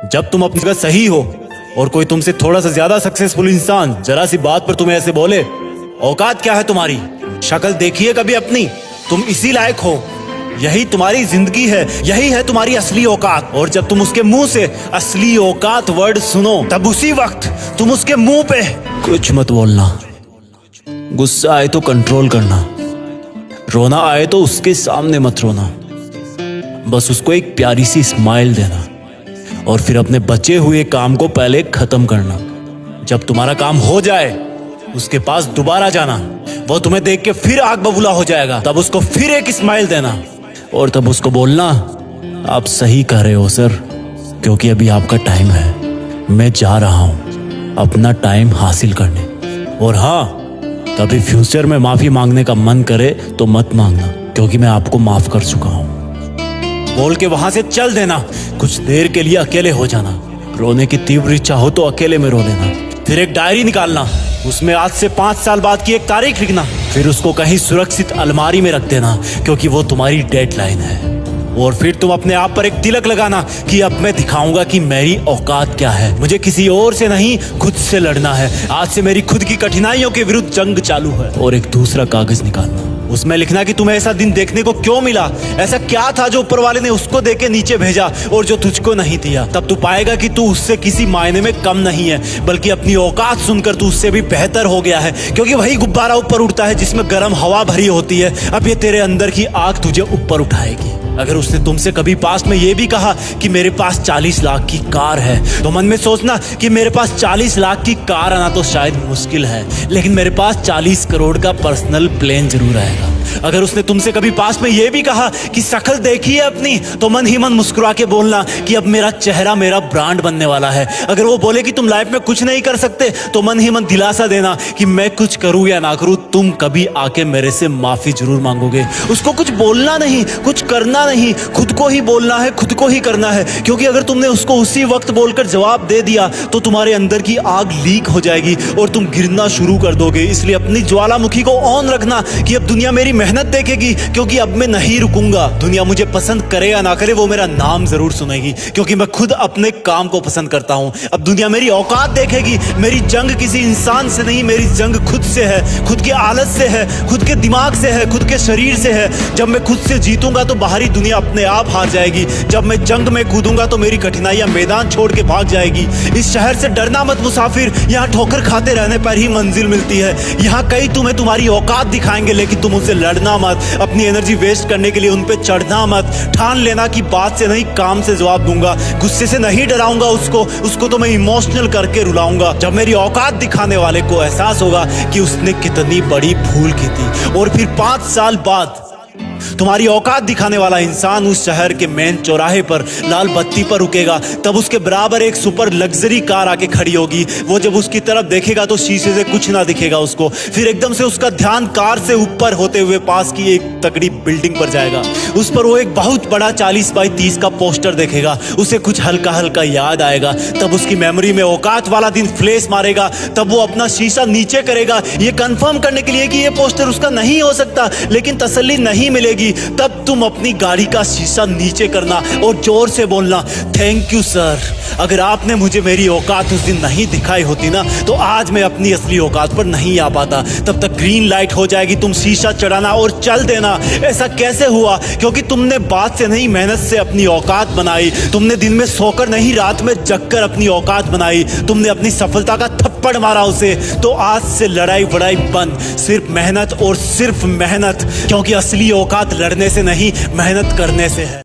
जब तुम अपनी जगह सही हो और कोई तुमसे थोड़ा सा ज्यादा सक्सेसफुल इंसान जरा सी बात पर तुम्हें ऐसे बोले, औकात क्या है तुम्हारी, शक्ल देखिए कभी अपनी, तुम इसी लायक हो, यही तुम्हारी जिंदगी है, यही है तुम्हारी असली औकात। और जब तुम उसके मुंह से असली औकात वर्ड सुनो, तब उसी वक्त तुम उसके मुंह पे कुछ मत बोलना, गुस्सा आए तो कंट्रोल करना, रोना आए तो उसके सामने मत रोना, बस उसको एक प्यारी सी स्माइल देना और फिर अपने बचे हुए काम को पहले खत्म करना। जब तुम्हारा काम हो जाए उसके पास दोबारा जाना, वो तुम्हें देख के फिर आग बबूला हो जाएगा, तब उसको फिर एक स्माइल देना और तब उसको बोलना, आप सही कह रहे हो सर, क्योंकि अभी आपका टाइम है, मैं जा रहा हूं अपना टाइम हासिल करने। और हाँ, कभी फ्यूचर में माफी मांगने का मन करे तो मत मांगना, क्योंकि मैं आपको माफ कर चुका हूं। बोल के वहां से चल देना, कुछ देर के लिए अकेले हो जाना, रोने की तीव्र इच्छा हो तो अकेले में रो लेना, फिर एक डायरी निकालना, उसमें आज से 5 साल बाद की एक तारीख लिखना, फिर उसको कहीं सुरक्षित अलमारी में रख देना, क्योंकि वो तुम्हारी डेडलाइन है। और फिर तुम अपने आप पर एक तिलक लगाना कि अब मैं दिखाऊंगा कि मेरी औकात क्या है, मुझे किसी और से नहीं खुद से लड़ना है, आज से मेरी खुद की कठिनाइयों के विरुद्ध जंग चालू है। और एक दूसरा कागज निकालना, उसमें लिखना कि तुम्हें ऐसा दिन देखने को क्यों मिला, ऐसा क्या था जो ऊपर वाले ने उसको देके नीचे भेजा और जो तुझको नहीं दिया। तब तू पाएगा कि तू उससे किसी मायने में कम नहीं है, बल्कि अपनी औकात सुनकर तू उससे भी बेहतर हो गया है, क्योंकि वही गुब्बारा ऊपर उड़ता है जिसमें गर्म हवा भरी होती है। अब ये तेरे अंदर की आग तुझे ऊपर उठाएगी। अगर उसने तुमसे कभी पास्ट में ये भी कहा कि मेरे पास 40 लाख की कार है, तो मन में सोचना कि मेरे पास 40 लाख की कार आना तो शायद मुश्किल है, लेकिन मेरे पास 40 करोड़ का पर्सनल प्लेन जरूर आएगा। अगर उसने तुमसे कभी पास्ट में ये भी कहा कि शक्ल देखी है अपनी, तो मन ही मन मुस्कुरा के बोलना कि अब मेरा चेहरा मेरा ब्रांड बनने वाला है। अगर वो बोले कि तुम लाइफ में कुछ नहीं कर सकते, तो मन ही मन दिलासा देना कि मैं कुछ करूं या ना करूं, तुम कभी आके मेरे से माफी जरूर मांगोगे। उसको कुछ बोलना नहीं, कुछ करना नहीं, खुद को ही बोलना है, खुद को ही करना है, क्योंकि अगर तुमने उसको उसी वक्त बोलकर जवाब दे दिया तो तुम्हारे अंदर की आग लीक हो जाएगी और तुम गिरना शुरू कर दोगे। इसलिए अपनी ज्वालामुखी को ऑन रखना कि अब दुनिया मेरी मेहनत देखेगी, क्योंकि अब मैं नहीं रुकूंगा। दुनिया मुझे पसंद करे या ना करे, वो मेरा नाम जरूर सुनेगी, क्योंकि मैं खुद अपने काम को पसंद करता हूं। अब दुनिया मेरी औकात देखेगी, मेरी जंग किसी इंसान से नहीं, मेरी जंग खुद से है, खुद की आदत से है, खुद के दिमाग से है, खुद के शरीर से है। जब मैं खुद से जीतूंगा तो बाहरी दुनिया अपने आप हार जाएगी। जब मैं जंग में कूदूंगा तो मेरी कठिनाइयां मैदान छोड़ के भाग जाएगी। इस शहर से डरना मत मुसाफिर, यहाँ ठोकर खाते रहने पर ही मंजिल मिलती है। यहाँ कई तुम्हें तुम्हारी औकात दिखाएंगे, लेकिन तुम उनसे लड़ना मत, अपनी एनर्जी वेस्ट करने के लिए उन पे चढ़ना मत। ठान लेना कि बात से नहीं काम से जवाब दूंगा, गुस्से से नहीं डराऊंगा उसको तो मैं इमोशनल करके रुलाऊंगा। जब मेरी औकात दिखाने वाले को एहसास होगा कि उसने कितनी बड़ी भूल की थी, और फिर 5 साल बाद तुम्हारी औकात दिखाने वाला इंसान उस शहर के मेन चौराहे पर लाल बत्ती पर रुकेगा, तब उसके बराबर एक सुपर लग्जरी कार आके खड़ी होगी। वो जब उसकी तरफ देखेगा तो शीशे से कुछ ना दिखेगा उसको, फिर एकदम से उसका ध्यान कार से ऊपर होते हुए पास की एक तगड़ी बिल्डिंग पर जाएगा। उस पर वो एक बहुत बड़ा 40 बाई 30 का पोस्टर देखेगा, उसे कुछ हल्का हल्का याद आएगा। तब उसकी मेमोरी में औकात वाला दिन फ्लैश मारेगा। तब वो अपना शीशा नीचे करेगा, ये कंफर्म करने के लिए कि ये पोस्टर उसका नहीं हो सकता, लेकिन तसल्ली नहीं मिलेगी। तब तुम अपनी गाड़ी का शीशा नीचे करना और जोर से बोलना, थैंक यू सर, अगर आपने मुझे मेरी औकात उस दिन नहीं दिखाई होती ना, तो आज मैं अपनी असली औकात पर नहीं आ पाता। तब तक ग्रीन लाइट हो जाएगी, तुम शीशा चढ़ाना और चल देना। ऐसा कैसे हुआ? क्योंकि तुमने बात से नहीं मेहनत से अपनी औकात बनाई। तुमने दिन में सोकर नहीं रात में जगकर अपनी औकात बनाई। तुमने अपनी सफलता का थप्पड़ मारा उसे। तो आज से लड़ाई वड़ाई बंद, सिर्फ मेहनत और सिर्फ मेहनत, क्योंकि असली औकात लड़ने से नहीं मेहनत करने से है।